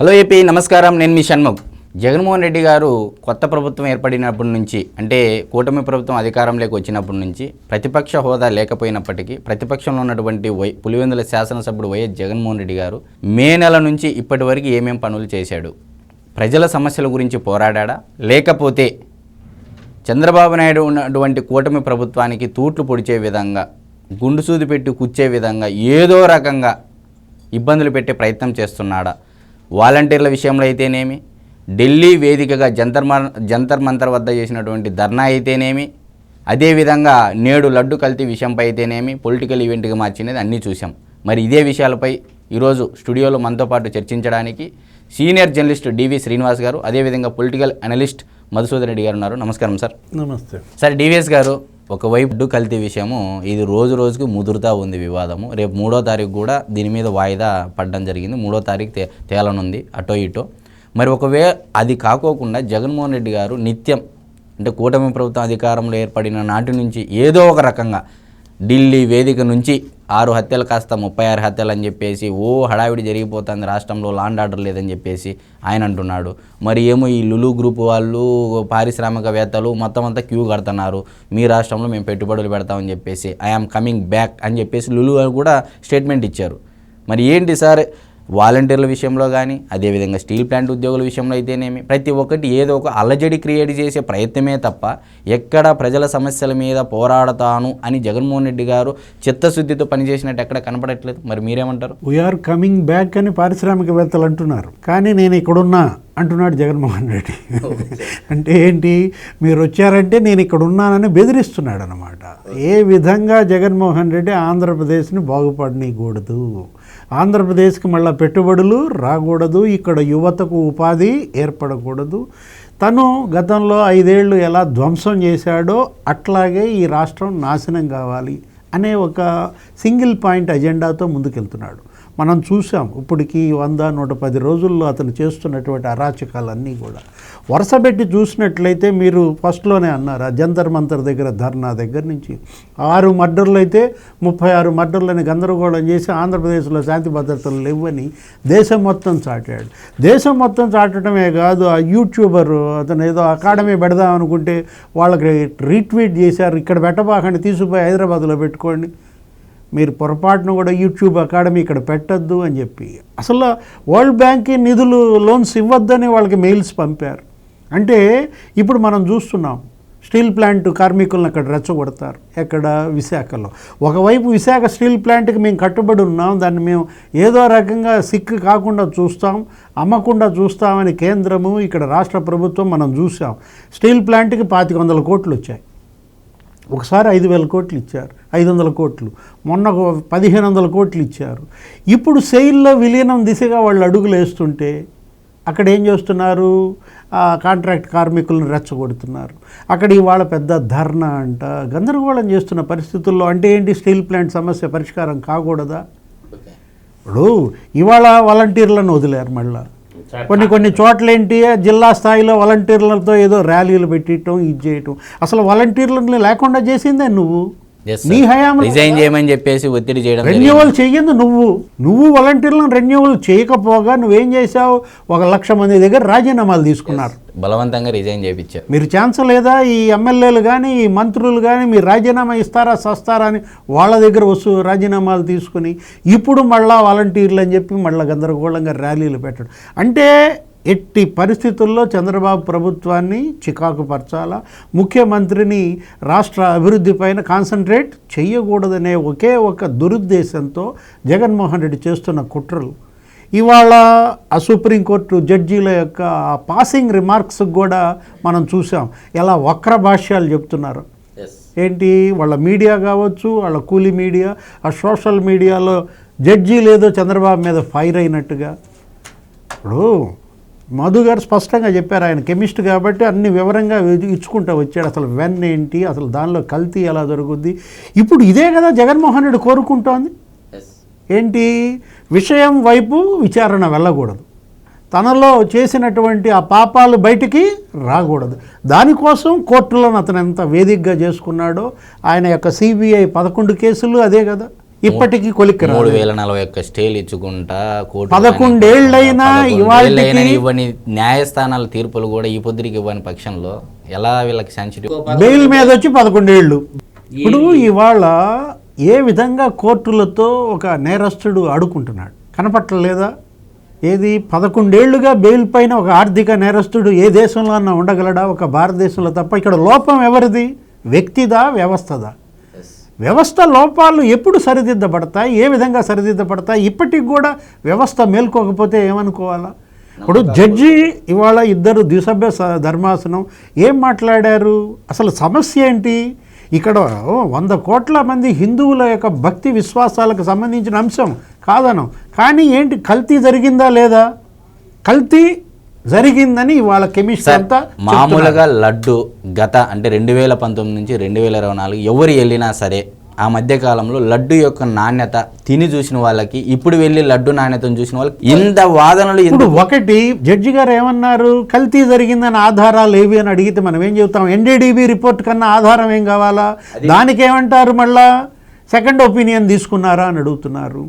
Hello AP, నమస్కారం. నేను మీ షణ్ముఖ్. జగన్మోహన్ రెడ్డి గారు కొత్త ప్రభుత్వం ఏర్పడినప్పటి నుంచి, అంటే కూటమి ప్రభుత్వం అధికారంలోకి వచ్చినప్పటి నుంచి ప్రతిపక్ష హోదా లేకపోయినప్పటికీ ప్రతిపక్షంలో ఉన్నటువంటి పులివెందుల శాసనసభ్యుడు వైఎస్ జగన్మోహన్ రెడ్డి గారు మే నెల నుంచి ఇప్పటి వరకు ఏమేం పనులు చేశాడు? ప్రజల సమస్యల గురించి పోరాడా, లేకపోతే చంద్రబాబు నాయుడు ఉన్నటువంటి కూటమి ప్రభుత్వానికి తూట్లు పొడిచే విధంగా, గుండు సూది పెట్టి కూర్చే విధంగా ఏదో రకంగా ఇబ్బందులు పెట్టే ప్రయత్నం చేస్తున్నాడా? వాలంటీర్ల విషయంలో అయితేనేమి, ఢిల్లీ వేదికగా జంతర్ మంతర్ వద్ద చేసినటువంటి ధర్నా అయితేనేమి, అదేవిధంగా నేడు లడ్డు కల్తీ విషయంపై అయితేనేమి పొలిటికల్ ఈవెంట్గా మార్చినది అన్నీ చూసాం. మరి ఇదే విషయాలపై ఈరోజు స్టూడియోలో మనతో పాటు చర్చించడానికి సీనియర్ జర్నలిస్ట్ డివి శ్రీనివాస్ గారు, అదేవిధంగా పొలిటికల్ అనలిస్ట్ మధుసూదన్ రెడ్డి గారు ఉన్నారు. నమస్కారం సార్. నమస్తే సార్. డివిఎస్ గారు, ఒకవైపు లడ్డు కల్తీ విషయము ఇది రోజు రోజుకి ముదురుతూ ఉంది వివాదము. రేపు 3వ తారీఖు కూడా దీని మీద వాయిదా పడడం జరిగింది. 3వ తారీఖు తేలనుంది అటో ఇటో. మరి ఒకవేళ అది కాకోకుండా జగన్మోహన్ రెడ్డి గారు నిత్యం, అంటే కూటమి ప్రభుత్వం అధికారంలో ఏర్పడిన నాటి నుంచి ఏదో ఒక రకంగా ఢిల్లీ వేదిక నుంచి 6 హత్యలు కాస్త 36 హత్యలు అని చెప్పేసి హడావిడి జరిగిపోతుంది, రాష్ట్రంలో లాండ్ ఆర్డర్ లేదని చెప్పేసి ఆయన అంటున్నాడు. మరి ఏమో ఈ లులు గ్రూప్ వాళ్ళు, పారిశ్రామికవేత్తలు మొత్తం అంతా క్యూ కడుతున్నారు, మీ రాష్ట్రంలో మేము పెట్టుబడులు పెడతామని చెప్పేసి, ఐఆమ్ కమింగ్ బ్యాక్ అని చెప్పేసి లులు కూడా స్టేట్మెంట్ ఇచ్చారు. మరి ఏంటి సార్, వాలంటీర్ల విషయంలో కానీ, అదేవిధంగా స్టీల్ ప్లాంట్ ఉద్యోగుల విషయంలో అయితేనేమి, ప్రతి ఒక్కటి ఏదో ఒక అల్లజడి క్రియేట్ చేసే ప్రయత్నమే తప్ప ఎక్కడ ప్రజల సమస్యల మీద పోరాడతాను అని జగన్మోహన్ రెడ్డి గారు చిత్తశుద్ధితో పనిచేసినట్టు ఎక్కడ కనపడట్లేదు. మరి మీరేమంటారు? వీఆర్ కమింగ్ బ్యాక్ అని పారిశ్రామికవేత్తలు అంటున్నారు, కానీ నేను ఇక్కడున్నా అంటున్నాడు జగన్మోహన్ రెడ్డి. అంటే ఏంటి, మీరు వచ్చారంటే నేను ఇక్కడ ఉన్నానని బెదిరిస్తున్నాడు అన్నమాట. ఏ విధంగా జగన్మోహన్ రెడ్డి ఆంధ్రప్రదేశ్ని బాగుపడనీయకూడదు, ఆంధ్రప్రదేశ్కి మళ్ళీ పెట్టుబడులు రాకూడదు, ఇక్కడ యువతకు ఉపాధి ఏర్పడకూడదు. తను గతంలో 5 ఏళ్ళు ఎలా ధ్వంసం చేశాడో అట్లాగే ఈ రాష్ట్రం నాశనం కావాలి అనే ఒక సింగిల్ పాయింట్ అజెండాతో ముందుకెళ్తున్నాడు. మనం చూసాం ఇప్పటికీ 100-110 రోజుల్లో అతను చేస్తున్నటువంటి అరాచకాలన్నీ కూడా వరుసపెట్టి చూసినట్లయితే, మీరు ఫస్ట్లోనే అన్నారు జంతర్ మంతర్ దగ్గర ధర్నా దగ్గర నుంచి 6 మర్డర్లు అయితే 36 మర్డర్లని గందరగోళం చేసి ఆంధ్రప్రదేశ్లో శాంతి భద్రతలు లేవని దేశం మొత్తం చాటాడు. దేశం మొత్తం చాటడమే కాదు, ఆ యూట్యూబర్ అతను ఏదో అకాడమీ పెడదాం అనుకుంటే వాళ్ళకి రీట్వీట్ చేశారు, ఇక్కడ పెట్టబాకండి, తీసుకుపోయి హైదరాబాద్లో పెట్టుకోండి, మీరు పొరపాటును కూడా యూట్యూబ్ అకాడమీ ఇక్కడ పెట్టద్దు అని చెప్పి అసలు వరల్డ్ బ్యాంక్కి నిధులు, లోన్స్ ఇవ్వద్దని వాళ్ళకి మెయిల్స్ పంపారు. అంటే ఇప్పుడు మనం చూస్తున్నాం స్టీల్ ప్లాంట్ కార్మికులను అక్కడ రెచ్చగొడతారు. ఎక్కడ? విశాఖలో. ఒకవైపు విశాఖ స్టీల్ ప్లాంట్కి మేము కట్టుబడి ఉన్నాం, దాన్ని మేము ఏదో రకంగా సిక్కు కాకుండా చూస్తాం, అమ్మకుండా చూస్తామని కేంద్రము, ఇక్కడ రాష్ట్ర ప్రభుత్వం మనం చూసాం. స్టీల్ ప్లాంట్కి 2500 కోట్లు వచ్చాయి, ఒకసారి 5,000 కోట్లు ఇచ్చారు, 500 కోట్లు, మొన్న 1,500 కోట్లు ఇచ్చారు. ఇప్పుడు సెయిల్లో విలీనం దిశగా వాళ్ళు అడుగులు వేస్తుంటే అక్కడ ఏం చేస్తున్నారు, కాంట్రాక్ట్ కార్మికులను రెచ్చగొడుతున్నారు. అక్కడ ఇవాళ పెద్ద ధర్నా అంట, గందరగోళం చేస్తున్న పరిస్థితుల్లో అంటే ఏంటి, స్టీల్ ప్లాంట్ సమస్య పరిష్కారం కాకూడదా? ఇప్పుడు ఇవాళ వాలంటీర్లను వదిలేరు, మళ్ళీ కొన్ని చోట్ల ఏంటి, జిల్లా స్థాయిలో వాలంటీర్లతో ఏదో ర్యాలీలు పెట్టడం, ఇది చేయటం. అసలు వాలంటీర్లను లేకుండా చేసిందే నువ్వు, నీ హయాం రిజైన్ చేయమని చెప్పేసి ఒత్తిడి చేయడం, రెన్యువల్ చెయ్యింది నువ్వు వాలంటీర్లను రెన్యువల్ చేయకపోగా నువ్వేం చేశావు, 1,00,000 మంది దగ్గర రాజీనామాలు తీసుకున్నారు, బలవంతంగా రిజైన్ చేయించారు. మీరు ఛాన్స్ లేదా, ఈ ఎమ్మెల్యేలు కానీ ఈ మంత్రులు కానీ మీరు రాజీనామా ఇస్తారా సస్తారా అని వాళ్ళ దగ్గర రాజీనామాలు తీసుకుని ఇప్పుడు మళ్ళా వాలంటీర్లు అని చెప్పి మళ్ళీ గందరగోళంగా ర్యాలీలు పెట్టడం. అంటే ఎట్టి పరిస్థితుల్లో చంద్రబాబు ప్రభుత్వాన్ని చికాకు పరచాలా, ముఖ్యమంత్రిని రాష్ట్ర అభివృద్ధి పైన కాన్సన్ట్రేట్ చేయకూడదనే ఒకే ఒక దురుద్దేశంతో జగన్మోహన్ రెడ్డి చేస్తున్న కుట్రలు ఇవాళ ఆ సుప్రీంకోర్టు జడ్జీల యొక్క పాసింగ్ రిమార్క్స్ కూడా మనం చూసాం, ఎలా వక్ర భాష్యాలు చెప్తున్నారు. ఏంటి, వాళ్ళ మీడియా కావచ్చు, వాళ్ళ కూలీ మీడియా, ఆ సోషల్ మీడియాలో జడ్జీలు ఏదో చంద్రబాబు మీద ఫైర్ అయినట్టుగా. ఇప్పుడు మధు గారు స్పష్టంగా చెప్పారు, ఆయన కెమిస్ట్ కాబట్టి అన్ని వివరంగా ఇచ్చుకుంటూ వచ్చాడు. అసలు వెన్ ఏంటి, అసలు దానిలో కల్తీ ఎలా జరుగుద్ది. ఇప్పుడు ఇదే కదా జగన్మోహన్ రెడ్డి కోరుకుంటోంది. ఏంటి, విషయం వైపు విచారణ వెళ్ళకూడదు, తనలో చేసినటువంటి ఆ పాపాలు బయటికి రాకూడదు. దానికోసం కోర్టులను అతను ఎంత వేదికగా చేసుకున్నాడో, ఆయన యొక్క సిబిఐ 11 కేసులు అదే కదా. ఇప్పటికీ కొలిక్కి 3041 స్టేలు ఇచ్చుకుంటా కోర్టు 11 ఏళ్ళైనా ఇవాళకి ఇవ్వని న్యాయస్థానాల తీర్పులు కూడా ఈ పొద్దురికి ఇవ్వని పక్షంలో ఎలా వీళ్ళకి సెన్సిటివ్? బెయిల్ మీద వచ్చి 11 ఏళ్ళు. ఇప్పుడు ఇవాళ ఏ విధంగా కోర్టులతో ఒక నేరస్తుడు ఆడుకుంటున్నాడు కనపట్టలేదా? ఏది 11 ఏళ్లుగా బెయిల్ పైన ఒక ఆర్థిక నేరస్తుడు ఏ దేశంలో అన్నా ఉండగలడా? ఒక భారతదేశంలో తప్ప. ఇక్కడ లోపం ఎవరిది? వ్యక్తిదా, వ్యవస్థదా? వ్యవస్థ లోపాలు ఎప్పుడు సరిదిద్దబడతాయి? ఏ విధంగా సరిదిద్దబడతాయి? ఇప్పటికి కూడా వ్యవస్థ మేల్కోకపోతే ఏమనుకోవాలా? ఇప్పుడు జడ్జి ఇవాళ ఇద్దరు ద్విసభ్య ధర్మాసనం ఏం మాట్లాడారు? అసలు సమస్య ఏంటి? ఇక్కడ 100 కోట్ల మంది హిందువుల యొక్క భక్తి విశ్వాసాలకు సంబంధించిన అంశం కాదనం. కానీ ఏంటి, కల్తీ జరిగిందా లేదా? కల్తీ జరిగిందని ఇవాళ కెమిస్ట్ అంతా మామూలుగా లడ్డు గత అంటే 2019 నుంచి 2024 ఎవరు వెళ్ళినా సరే ఆ మధ్య కాలంలో లడ్డు యొక్క నాణ్యత తిని చూసిన వాళ్ళకి ఇప్పుడు వెళ్ళి లడ్డు నాణ్యతను చూసిన వాళ్ళకి ఇంత వాదనలు. ఇప్పుడు ఒకటి జడ్జి గారు ఏమన్నారు? కల్తీ జరిగిందని ఆధారాలు ఏవి అని అడిగితే మనం ఏం చెబుతాం? NDDB రిపోర్ట్ కన్నా ఆధారం ఏం కావాలా? దానికి ఏమంటారు? మళ్ళా సెకండ్ ఒపీనియన్ తీసుకున్నారా అని అడుగుతున్నారు.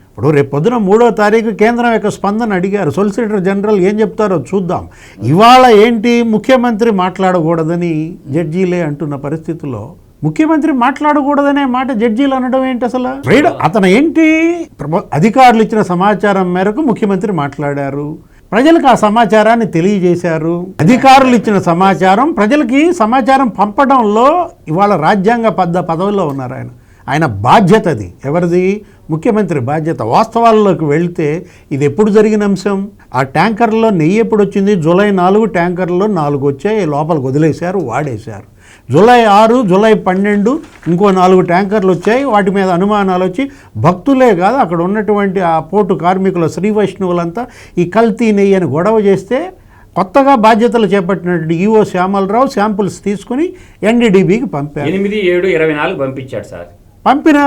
ఇప్పుడు రేపు పొద్దున 3వ తారీఖు కేంద్రం యొక్క స్పందన అడిగారు. సొలిసిటర్ జనరల్ ఏం చెప్తారో చూద్దాం. ఇవాళ ఏంటి, ముఖ్యమంత్రి మాట్లాడకూడదని జడ్జీలే అంటున్న పరిస్థితుల్లో ముఖ్యమంత్రి మాట్లాడకూడదనే మాట జడ్జీలు అనడం ఏంటి అసలు? అతను ఏంటి, అధికారులు ఇచ్చిన సమాచారం మేరకు ముఖ్యమంత్రి మాట్లాడారు, ప్రజలకు ఆ సమాచారాన్ని తెలియజేశారు. అధికారులు ఇచ్చిన సమాచారం ప్రజలకి సమాచారం పంపడంలో ఇవాళ రాజ్యాంగ పదవిలో ఉన్నారు ఆయన బాధ్యత అది. ఎవరిది? ముఖ్యమంత్రి బాధ్యత. వాస్తవాల్లోకి వెళ్తే ఇది ఎప్పుడు జరిగిన అంశం? ఆ ట్యాంకర్లో నెయ్యి ఎప్పుడు వచ్చింది? జూలై 4 ట్యాంకర్లో 4 వచ్చాయి, లోపలికి వదిలేశారు, వాడేశారు. జూలై 6, జూలై 12 ఇంకో 4 ట్యాంకర్లు వచ్చాయి. వాటి మీద అనుమానాలు వచ్చి భక్తులే కాదు అక్కడ ఉన్నటువంటి ఆ పోర్టు కార్మికుల శ్రీ వైష్ణవులంతా ఈ కల్తీ నెయ్యి అని గొడవ చేస్తే కొత్తగా బాధ్యతలు చేపట్టినటువంటి ఈఓ శ్యామలరావు శాంపుల్స్ తీసుకుని NDDBకి పంపారు. 8/7/24 పంపించాడు సార్. పంపిన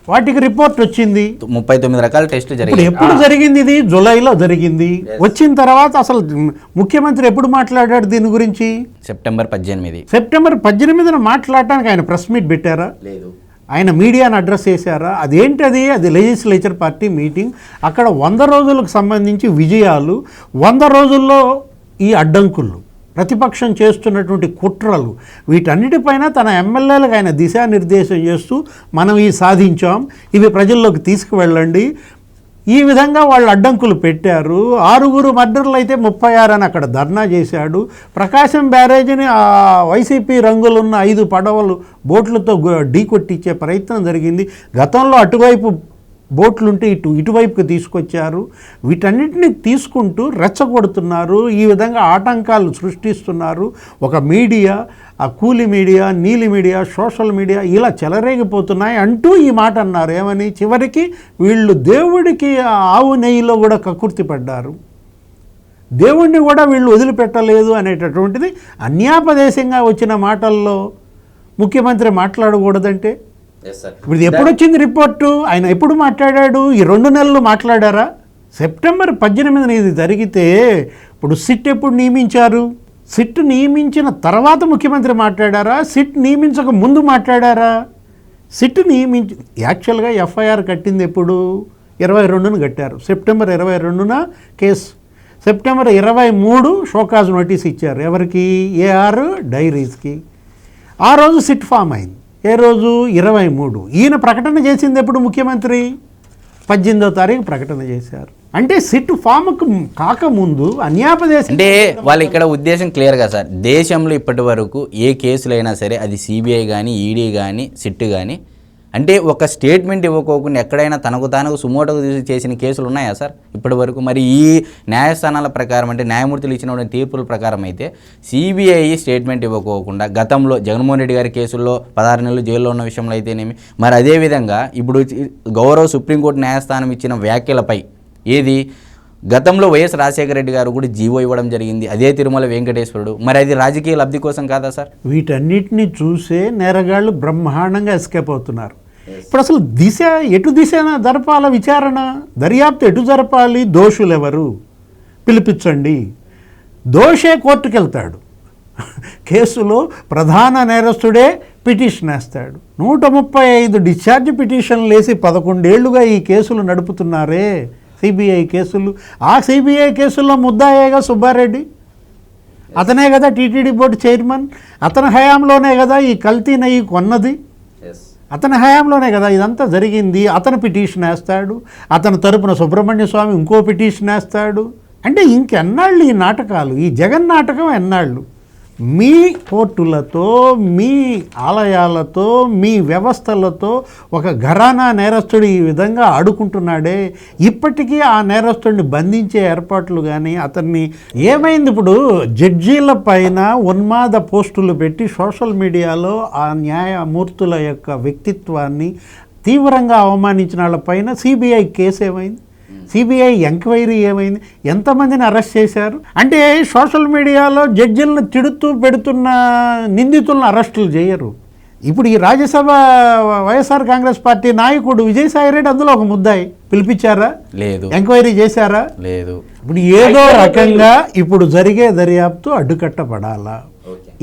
వాటికి రిపోర్ట్ వచ్చింది. 39 రకాల టెస్టులు జరిగాయి. ఎప్పుడు జరిగింది? ఇది జూలైలో జరిగింది. వచ్చిన తర్వాత అసలు ముఖ్యమంత్రి ఎప్పుడు మాట్లాడాడు దీని గురించి? సెప్టెంబర్ 18. సెప్టెంబర్ 18న మాట్లాడటానికి ఆయన ప్రెస్ మీట్ పెట్టారా? లేదు. ఆయన మీడియాను అడ్రస్ చేశారా? అదేంటది? అది లెజిస్లేచర్ పార్టీ మీటింగ్. అక్కడ 100 రోజులకు సంబంధించి విజయాలు, 100 రోజుల్లో ఈ అడ్డంకులు, ప్రతిపక్షం చేస్తున్నటువంటి కుట్రలు, వీటన్నిటిపైన తన ఎమ్మెల్యేలకు ఆయన దిశానిర్దేశం చేస్తూ మనం ఈ సాధించాం, ఇవి ప్రజల్లోకి తీసుకువెళ్ళండి, ఈ విధంగా వాళ్ళు అడ్డంకులు పెట్టారు. 6 మర్డర్లు అయితే 36 అని అక్కడ ధర్నా చేశాడు. ప్రకాశం బ్యారేజీని ఆ వైసీపీ రంగులున్న 5 పడవలు బోట్లతో ఢీకొట్టించే ప్రయత్నం జరిగింది. గతంలో అటువైపు బోట్లుంటే ఇటువైపుకి తీసుకొచ్చారు. వీటన్నిటిని తీసుకుంటూ రెచ్చగొడుతున్నారు. ఈ విధంగా ఆటంకాలు సృష్టిస్తున్నారు. ఒక మీడియా, ఆ కూలి మీడియా, నీలి మీడియా, సోషల్ మీడియా ఇలా చెలరేగిపోతున్నాయి అంటూ ఈ మాట అన్నారు. ఏమని? చివరికి వీళ్ళు దేవుడికి ఆవు నెయ్యిలో కూడా కక్కుర్తి పడ్డారు, దేవుణ్ణి కూడా వీళ్ళు వదిలిపెట్టలేదు అనేటటువంటిది అన్యాపదేశంగా వచ్చిన మాటల్లో ముఖ్యమంత్రి మాట్లాడకూడదంటే ఇప్పుడు ఎప్పుడు వచ్చింది రిపోర్టు? ఆయన ఎప్పుడు మాట్లాడాడు? ఈ 2 నెలలు మాట్లాడారా? సెప్టెంబర్ 18న ఇది జరిగితే ఇప్పుడు సిట్ ఎప్పుడు నియమించారు? సిట్ నియమించిన తర్వాత ముఖ్యమంత్రి మాట్లాడారా? సిట్ నియమించక ముందు మాట్లాడారా? సిట్ నియమించి యాక్చువల్గా FIR కట్టింది ఎప్పుడు? 22న కట్టారు. సెప్టెంబర్ 22న కేసు. సెప్టెంబర్ 23 షోకాజ్ నోటీస్ ఇచ్చారు. ఎవరికి? AR డైరీస్కి. ఆ రోజు సిట్ ఫామ్ అయింది. ఏ రోజు? 23. ఈయన ప్రకటన చేసింది ఎప్పుడు? ముఖ్యమంత్రి 18వ తారీఖు ప్రకటన చేశారు. అంటే సిట్ ఫామ్కు కాకముందు అన్యాపదేశం. అంటే వాళ్ళు ఇక్కడ ఉద్దేశం క్లియర్గా సార్, దేశంలో ఇప్పటి వరకు ఏ కేసులైనా సరే అది CBI కానీ, ED కానీ, సిట్ కానీ, అంటే ఒక స్టేట్మెంట్ ఇవ్వకోకుండా ఎక్కడైనా తనకు తాను సుమోటోకు చేసిన కేసులు ఉన్నాయా సార్ ఇప్పటి వరకు? మరి ఈ న్యాయస్థానాల ప్రకారం అంటే న్యాయమూర్తులు ఇచ్చిన తీర్పుల ప్రకారం అయితే CBI స్టేట్మెంట్ ఇవ్వకోకుండా గతంలో జగన్మోహన్ రెడ్డి గారి కేసుల్లో 16 నెలలు జైల్లో ఉన్న విషయంలో అయితేనేమి, మరి అదేవిధంగా ఇప్పుడు గౌరవ సుప్రీంకోర్టు న్యాయస్థానం ఇచ్చిన వ్యాఖ్యలపై ఏది గతంలో వైఎస్ రాజశేఖర రెడ్డి గారు కూడా జీవో ఇవ్వడం జరిగింది, అదే తిరుమల వెంకటేశ్వరుడు, మరి అది రాజకీయ లబ్ధి కోసం కాదా సార్? వీటన్నిటిని చూసే నేరగాళ్ళు బ్రహ్మాండంగా ఎస్కేప్ అవుతున్నారు. ఇప్పుడు అసలు ఎటు దిశ జరపాల విచారణ, దర్యాప్తు ఎటు జరపాలి? దోషులు ఎవరు పిలిపించండి. దోషే కోర్టుకు వెళ్తాడు. కేసులో ప్రధాన నేరస్తుడే పిటిషన్ వేస్తాడు. 135 డిశ్చార్జ్ పిటిషన్లు వేసి 11 ఏళ్లుగా ఈ కేసులు నడుపుతున్నారే, సిబిఐ కేసులు. ఆ సిబిఐ కేసుల్లో ముద్దాయేగా సుబ్బారెడ్డి, అతనే కదా టీటీడీ బోర్డు చైర్మన్, అతని హయాంలోనే కదా ఈ కల్తీ నెయ్యి కొన్నది, అతని హయాంలోనే కదా ఇదంతా జరిగింది. అతను పిటిషన్ వేస్తాడు, అతని తరపున సుబ్రహ్మణ్య స్వామి ఇంకో పిటిషన్ వేస్తాడు. అంటే ఇంకెన్నాళ్ళు ఈ నాటకాలు, ఈ జగన్ నాటకం ఎన్నాళ్ళు? మీ కోర్టులతో, మీ ఆలయాలతో, మీ వ్యవస్థలతో ఒక ఘరానా నేరస్తుడు ఈ విధంగా ఆడుకుంటున్నాడే, ఇప్పటికీ ఆ నేరస్తుడిని బంధించే ఏర్పాట్లు కానీ అతన్ని ఏమైంది? ఇప్పుడు జడ్జీల పైన ఉన్మాద పోస్టులు పెట్టి సోషల్ మీడియాలో ఆ న్యాయమూర్తుల యొక్క వ్యక్తిత్వాన్ని తీవ్రంగా అవమానించిన వాళ్ళపైన సిబిఐ కేసు ఏమైంది? సిబిఐ ఎంక్వైరీ ఏమైంది? ఎంతమందిని అరెస్ట్ చేశారు? అంటే సోషల్ మీడియాలో జడ్జిలను తిడుతూ పెడుతున్న నిందితులను అరెస్టులు చేయరు. ఇప్పుడు ఈ రాజ్యసభ వైఎస్ఆర్ కాంగ్రెస్ పార్టీ నాయకుడు విజయసాయిరెడ్డి అందులో ఒక ముద్దాయి, పిలిపించారా? లేదు. ఎంక్వైరీ చేశారా? లేదు. ఇప్పుడు ఏదో రకంగా ఇప్పుడు జరిగే దర్యాప్తు అడ్డుకట్టబడాలా?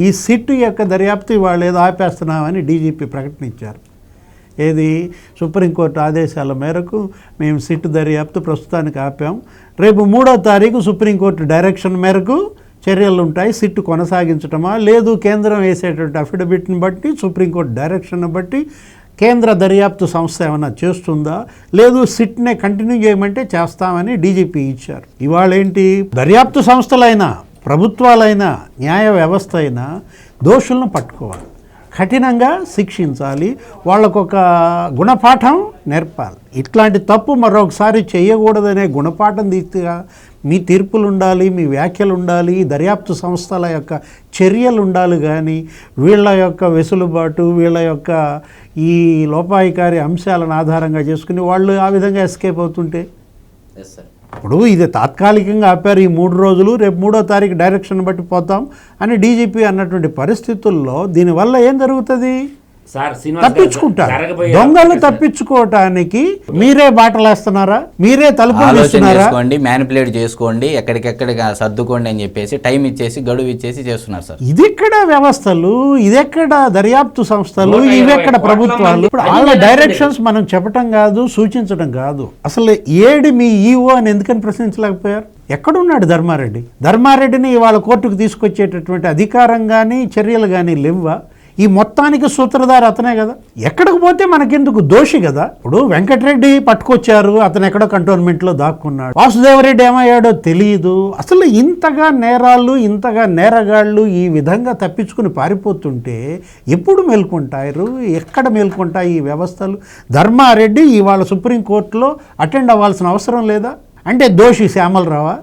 ఈ సిట్ యొక్క దర్యాప్తు ఇవాళ ఏదో ఆపేస్తున్నామని డీజీపీ ప్రకటించారు. ఏది? సుప్రీంకోర్టు ఆదేశాల మేరకు మేము సిట్ దర్యాప్తు ప్రస్తుతానికి ఆపాం. రేపు 3వ తారీఖు సుప్రీంకోర్టు డైరెక్షన్ మేరకు చర్యలు ఉంటాయి. సిట్ కొనసాగించటమా లేదు కేంద్రం వేసేటువంటి అఫిడవిట్ని బట్టి, సుప్రీంకోర్టు డైరెక్షన్ బట్టి కేంద్ర దర్యాప్తు సంస్థ ఏమైనా చేస్తుందా, లేదు సిట్నే కంటిన్యూ చేయమంటే చేస్తామని డీజీపీ ఇచ్చారు. ఇవాళ ఏంటి? దర్యాప్తు సంస్థలైనా, ప్రభుత్వాలైనా, న్యాయ వ్యవస్థ అయినా దోషులను పట్టుకోవాలి, కఠినంగా శిక్షించాలి, వాళ్ళకొక గుణపాఠం నేర్పాలి. ఇట్లాంటి తప్పు మరొకసారి చేయకూడదనే గుణపాఠం తీర్చిగా మీ తీర్పులు ఉండాలి, మీ వ్యాఖ్యలు ఉండాలి, దర్యాప్తు సంస్థల యొక్క చర్యలు ఉండాలి. కానీ వీళ్ళ యొక్క వెసులుబాటు, వీళ్ళ యొక్క ఈ లోపాయికారి అంశాలను ఆధారంగా చేసుకుని వాళ్ళు ఆ విధంగా ఎస్కేప్ అవుతుంటే, ఇప్పుడు ఇది తాత్కాలికంగా ఆపారు ఈ 3 రోజులు, రేపు 3వ తారీఖు డైరెక్షన్ బట్టి పోతాం అని డీజీపీ అన్నటువంటి పరిస్థితుల్లో దీనివల్ల ఏం జరుగుతుంది? తప్పించుకుంటారు. దొంగలు తప్పించుకోవటానికి మీరే బాటలేస్తున్నారా? మీరే తలుపులు ఇస్తున్నారా? మ్యానిపులేట్ చేసుకోండి, ఎక్కడికెక్కడ సర్దుకోండి అని చెప్పేసి టైం ఇచ్చేసి, గడువు ఇచ్చేసి చేస్తున్నారు సార్. ఇదెక్కడ వ్యవస్థలు, ఇదెక్కడ దర్యాప్తు సంస్థలు, ఇవెక్కడ ప్రభుత్వాలు? ఇప్పుడు వాళ్ళ డైరెక్షన్స్ మనం చెప్పటం కాదు, సూచించడం కాదు. అసలు ఏడి మీ ఈఓ అని ఎందుకని ప్రశ్నించలేకపోయారు? ఎక్కడున్నాడు ధర్మారెడ్డి? ధర్మారెడ్డిని ఇవాళ కోర్టుకు తీసుకొచ్చేటటువంటి అధికారం కానీ చర్యలు కానీ లేవా? ఈ మొత్తానికి సూత్రధారి అతనే కదా. ఎక్కడికి పోతే మనకెందుకు? దోషి కదా. ఇప్పుడు వెంకటరెడ్డి పట్టుకొచ్చారు, అతను ఎక్కడో కంటోన్మెంట్లో దాక్కున్నాడు. వాసుదేవరెడ్డి ఏమయ్యాడో తెలియదు. అసలు ఇంతగా నేరాలు, ఇంతగా నేరగాళ్ళు ఈ విధంగా తప్పించుకుని పారిపోతుంటే ఎప్పుడు మేల్కొంటారు? ఎక్కడ మేల్కొంటాయి ఈ వ్యవస్థలు? ధర్మారెడ్డి ఇవాళ సుప్రీంకోర్టులో అటెండ్ అవ్వాల్సిన అవసరం లేదా? అంటే దోషి శ్యామలరావా?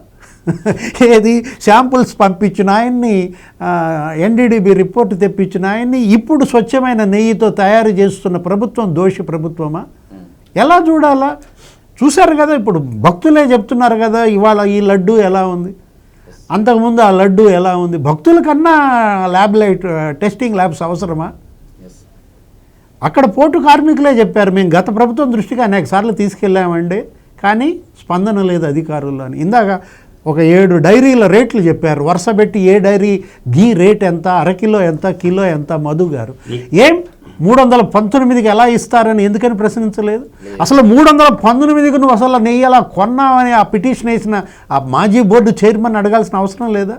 ఏది? శాంపుల్స్ పంపించిన ఆయన్ని, ఎన్డీడీబీ రిపోర్టు తెప్పించిన ఆయన్ని ఇప్పుడు స్వచ్ఛమైన నెయ్యితో తయారు చేస్తున్న ప్రభుత్వం దోషి ప్రభుత్వమా? ఎలా చూడాలా? చూశారు కదా, ఇప్పుడు భక్తులే చెప్తున్నారు కదా ఇవాళ ఈ లడ్డు ఎలా ఉంది, అంతకుముందు ఆ లడ్డు ఎలా ఉంది. భక్తుల కన్నా టెస్టింగ్ ల్యాబ్స్ అవసరమా? అక్కడ పోటు కార్మికులే చెప్పారు, మేము గత ప్రభుత్వం దృష్టికి అనేక సార్లు తీసుకెళ్ళామండి, కానీ స్పందన లేదు అధికారుల్లో అని. ఇందాక ఒక 7 డైరీల రేట్లు చెప్పారు, వరుస పెట్టి ఏ డైరీ ఘీ రేట్ ఎంత, అరకిలో ఎంత, కిలో ఎంత. మధు గారు ఏం 319కి ఎలా ఇస్తారని ఎందుకని ప్రశ్నించలేదు? అసలు 319కి నువ్వు అసలు నెయ్యి ఎలా కొన్నావని ఆ పిటిషన్ వేసిన ఆ మాజీ బోర్డు చైర్మన్ అడగాల్సిన అవసరం లేదా?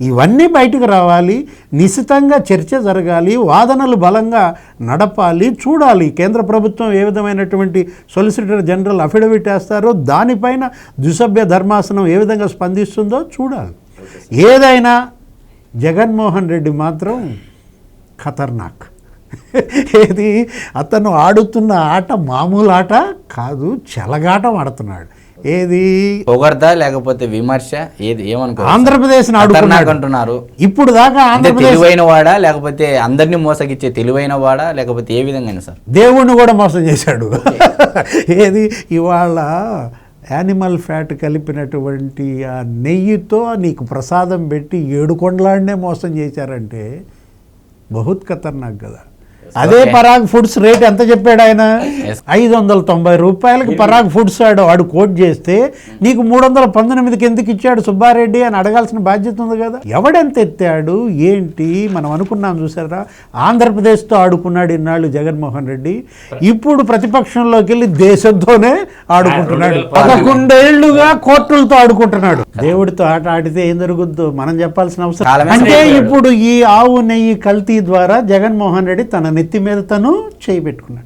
ఇవన్నీ బయటకు రావాలి, నిశితంగా చర్చ జరగాలి, వాదనలు బలంగా నడపాలి, చూడాలి కేంద్ర ప్రభుత్వం ఏ విధమైనటువంటి సొలిసిటర్ జనరల్ అఫిడవిట్ వేస్తారో దానిపైన ద్విసభ్య ధర్మాసనం ఏ విధంగా స్పందిస్తుందో చూడాలి. ఏదైనా జగన్మోహన్ రెడ్డి మాత్రం ఖతర్నాక్. ఏది? అతను ఆడుతున్న ఆట మామూలు ఆట కాదు, చెలగాటం ఆడుతున్నాడు. ఏది? పొగడ్తా లేకపోతే విమర్శ, ఏది? ఏమనుకో ఆంధ్రప్రదేశ్ అంటున్నారు. ఇప్పుడు దాకా ఆంధ్రప్రదేశ్ తెలివైన వాడా లేకపోతే అందరినీ మోసగిచ్చే తెలివైన వాడా లేకపోతే ఏ విధంగా సార్? దేవుణ్ణి కూడా మోసం చేశాడు. ఏది? ఇవాళ యానిమల్ ఫ్యాట్ కలిపినటువంటి ఆ నెయ్యితో నీకు ప్రసాదం పెట్టి 7 కొండలాడినే మోసం చేశారంటే బహుత్ ఖతర్నాక్ కదా. అదే పరాగ్ ఫుడ్స్ రేట్ ఎంత చెప్పాడు ఆయన? Yes. 590 రూపాయలకి పరాగ్ ఫుడ్స్ వాడు కోట్ చేస్తే నీకు 319కి ఎందుకు ఇచ్చాడు సుబ్బారెడ్డి అని అడగాల్సిన బాధ్యత ఉంది కదా. ఎవడెంత ఎత్తాడు ఏంటి మనం అనుకున్నాం చూసారా. ఆంధ్రప్రదేశ్తో ఆడుకున్నాడు ఇన్నాళ్ళు జగన్మోహన్ రెడ్డి, ఇప్పుడు ప్రతిపక్షంలోకి వెళ్ళి దేశంతోనే ఆడుకుంటున్నాడు. 11 ఏళ్లుగా కోర్టులతో ఆడుకుంటున్నాడు. దేవుడితో ఆట ఆడితే ఏం జరుగుద్దో మనం చెప్పాల్సిన అవసరం. కాలమే అంటే ఇప్పుడు ఈ ఆవు నెయ్యి కల్తీ ద్వారా జగన్మోహన్ రెడ్డి తన నెత్తి మీద తను చేయి పెట్టుకున్నాడు.